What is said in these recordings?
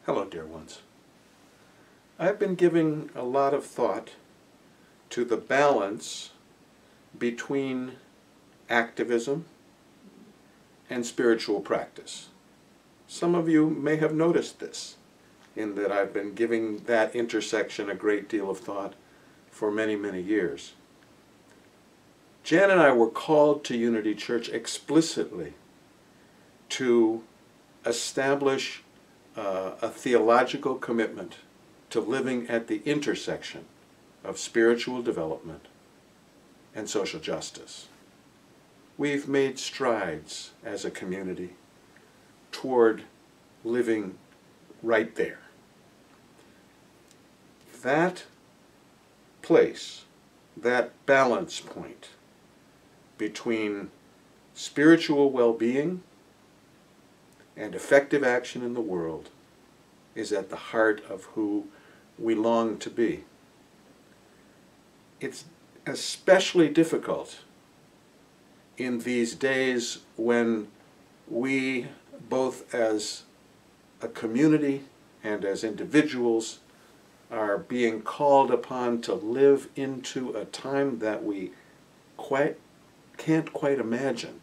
Hello, dear ones. I've been giving a lot of thought to the balance between activism and spiritual practice. Some of you may have noticed this, in that I've been giving that intersection a great deal of thought for many, many years. Jan and I were called to Unity Church explicitly to establish a theological commitment to living at the intersection of spiritual development and social justice. We've made strides as a community toward living right there. That place, that balance point between spiritual well-being and effective action in the world is at the heart of who we long to be. It's especially difficult in these days when we, both as a community and as individuals, are being called upon to live into a time that we can't quite imagine,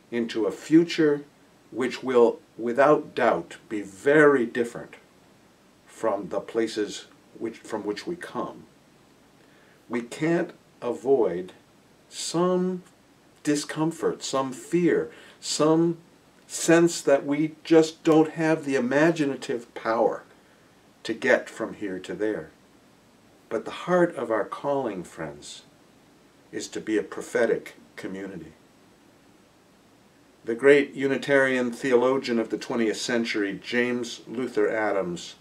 into a future which will, without doubt, be very different from the places from which we come. We can't avoid some discomfort, some fear, some sense that we just don't have the imaginative power to get from here to there. But the heart of our calling, friends, is to be a prophetic community. The great Unitarian theologian of the 20th century, James Luther Adams,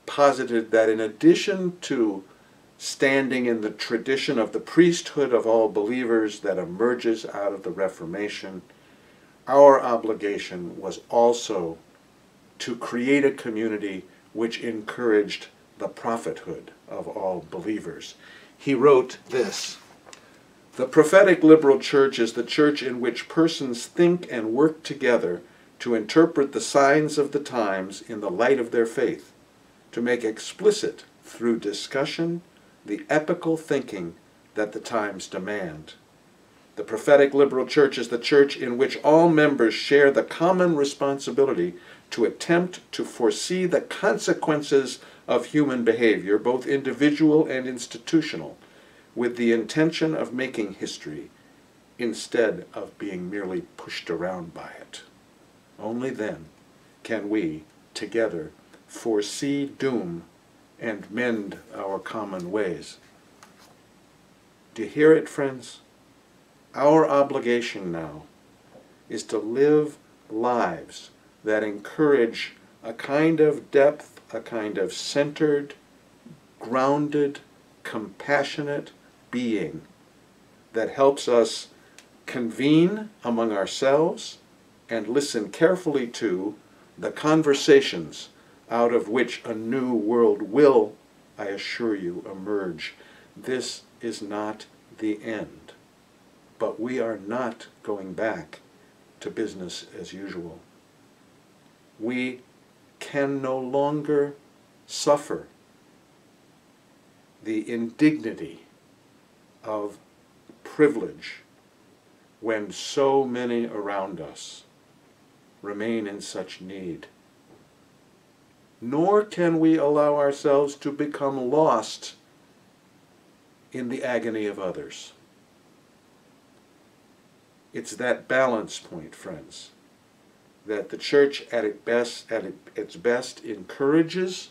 posited that in addition to standing in the tradition of the priesthood of all believers that emerges out of the Reformation, our obligation was also to create a community which encouraged the prophethood of all believers. He wrote this: "The prophetic liberal church is the church in which persons think and work together to interpret the signs of the times in the light of their faith, to make explicit through discussion the epical thinking that the times demand. The prophetic liberal church is the church in which all members share the common responsibility to attempt to foresee the consequences of human behavior, both individual and institutional, with the intention of making history instead of being merely pushed around by it. Only then can we, together, foresee doom and mend our common ways." Do you hear it, friends? Our obligation now is to live lives that encourage a kind of depth, a kind of centered, grounded, compassionate being that helps us convene among ourselves and listen carefully to the conversations out of which a new world will, I assure you, emerge. This is not the end, but we are not going back to business as usual. We can no longer suffer the indignity of privilege when so many around us remain in such need. Nor can we allow ourselves to become lost in the agony of others. It's that balance point, friends, that the church at its best encourages,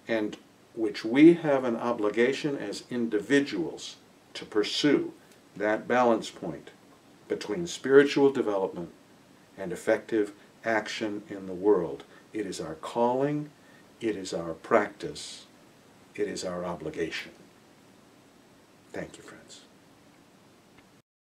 and which we have an obligation as individuals to pursue, that balance point between spiritual development and effective action in the world. It is our calling, it is our practice, it is our obligation. Thank you, friends.